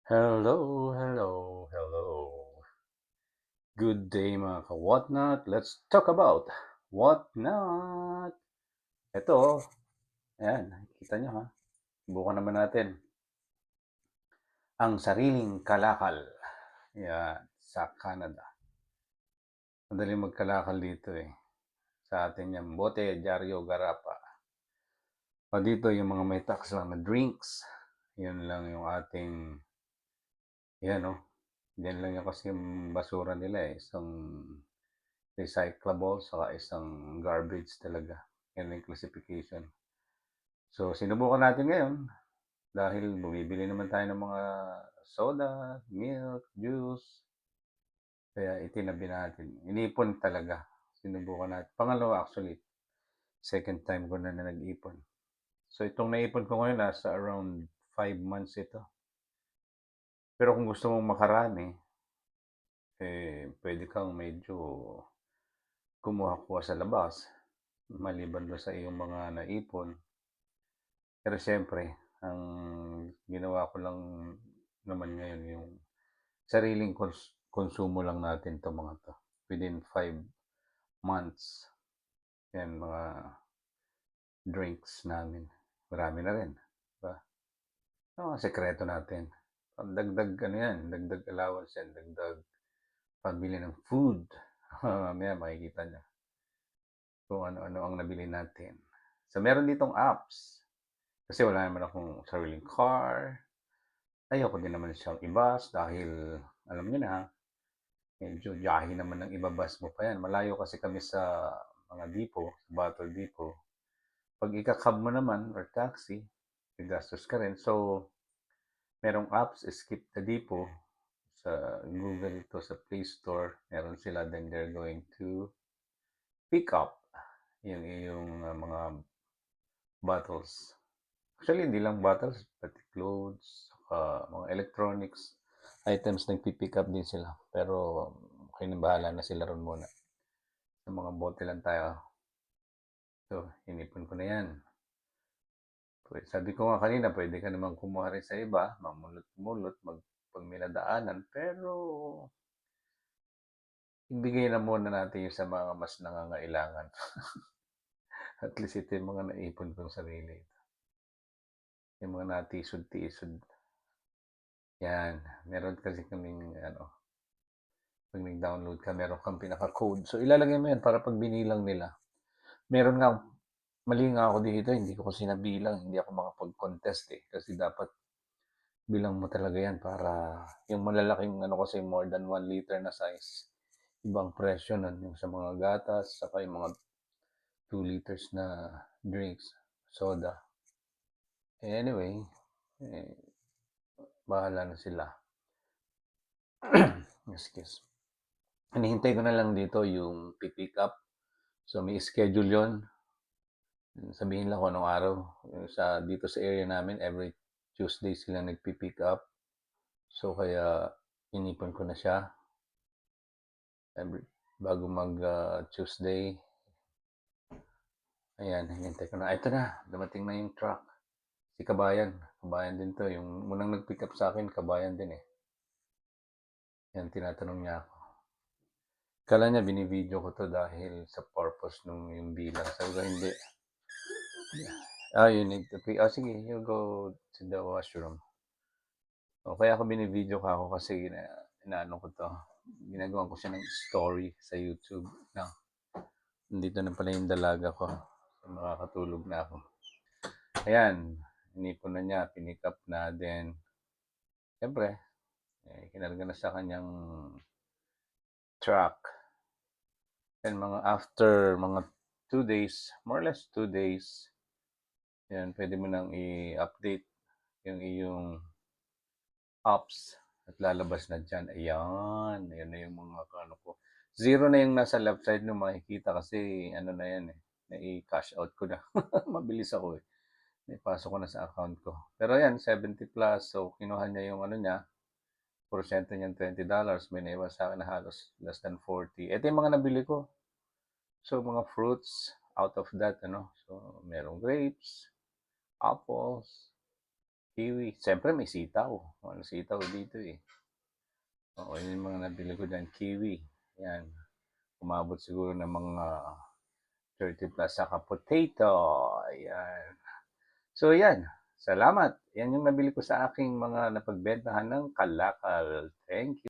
Hello, hello, hello. Good day mga ka-whatnot. Let's talk about whatnot. Ito, ayan, nakikita nyo ha. Subukan naman natin ang sariling kalakal. Yan, sa Canada. Madali magkalakal dito eh. Sa atin yan, bote, dyaryo, garapa. O dito yung mga may tax lang na drinks. Yan lang yung ating, yan o. Yan lang yung kasi yung basura nila eh. Isang recyclable saka isang garbage talaga. Yan yung classification. So, sinubukan natin ngayon dahil bumibili naman tayo ng mga soda, milk, juice. Kaya itinabi natin. Inipon talaga. Sinubukan natin. Pangalawa actually, second time ko na nag-ipon. So, itong naipon ko ngayon nasa around 5 months ito. Pero kung gusto mong makarami, pwede kang medyo kumuha-kuha sa labas maliban doon sa iyong mga naipon. Pero siyempre, ang ginawa ko lang naman ngayon yung sariling konsumo lang natin 'to mga 'to. Within 5 months, yan mga drinks namin. Marami na rin, 'di ba? Mga sekreto natin. Dagdag ano yan, dagdag allowance yan, dagdag pambili ng food. Mamaya makikita niyo kung ano-ano ang nabili natin. So meron ditong apps. Kasi wala naman akong sariling car. Ayoko din naman siyang i-bus dahil alam niyo na, medyo biyahe naman ng ibabas mo pa yan. Malayo kasi kami sa mga depot, sa Battle Depot. Pag ika-cab mo naman or taxi, gagastos ka rin. So, merong apps, Skip the Depot. Sa Google ito, sa Play Store, meron sila, then they're going to pick up yung iyong mga bottles. Actually, hindi lang bottles, pati clothes, mga electronics items, nagpi-pick up din sila. Pero, okay na bahala na sila ron muna. Sa mga bote lang tayo. So, inipon ko na yan. Sabi ko nga kanina, pwede ka naman kumuha rin sa iba, mamulot-mulot, pag may nadaanan. Pero, ibigay na muna natin yung sa mga mas nangangailangan. At least ito yung mga naipon kong sarili. Yung mga natisod-tisod. Yan. Meron kasi kaming, pag nag-download ka, meron kang pinaka-code. So, ilalagay mo yan para pag binilang nila. Meron nga, mali nga ako dito, hindi ko kasi nabilang, hindi ako makapag-contest eh. Kasi dapat bilang mo talaga yan para yung malalaking kasi more than 1 liter na size. Ibang presyo nun, yung sa mga gatas, saka yung mga 2 liters na drinks, soda. Anyway, eh, bahala na sila. Excuse. Hinihintay ko na lang dito yung pick up. So may schedule yon. Sabihin lang ko anong araw. Dito sa area namin, every Tuesday sila nagpi-pick up. So kaya inipon ko na siya. Bago mag Tuesday. Ayan, hinihintay ko na. Ito na, dumating na yung truck. Si Kabayan. Kabayan din to. Yung unang nag-pick up sa akin, Kabayan din eh. Yan, tinatanong niya ako. Kala niya binivideo ko to dahil sa purpose nung yung bilang. Sabi ko, hindi. You need to pay. Sige, you go to the washroom. O, kaya ako binivideo ka ako kasi inaano ko to. Ginagawa ko siya ng story sa YouTube. No. Nandito na pala yung dalaga ko. So, makakatulog na ako. Ayan, inipon na niya, pinick up na din. Siyempre, kinarga na sa kanyang truck. And after mga 2 days, more or less 2 days, yan, pwede mo nang i-update yung iyong apps at lalabas na dyan. Ayan, ayan na yung mga ko. Zero na yung nasa left side nyo makikita kasi na yan eh. Na-i-cash out ko na. Mabilis ako eh. Naipasok ko na sa account ko. Pero yan, 70 plus. So, kinuha niya yung niya. Porsyento niyan $20. May naiwan sa akin na halos less than 40. Ito yung mga nabili ko. So, mga fruits out of that, So, merong grapes, apples, kiwi, siyempre may sitaw, walang sitaw dito, eh. Oo, yun yung mga nabili ko diyan, kiwi, 'yan. Umabot siguro ng mga 30+ saka potato, ayan. So 'yan, salamat. 'Yan yung nabili ko sa aking mga napagbentahan ng kalakal. Thank you.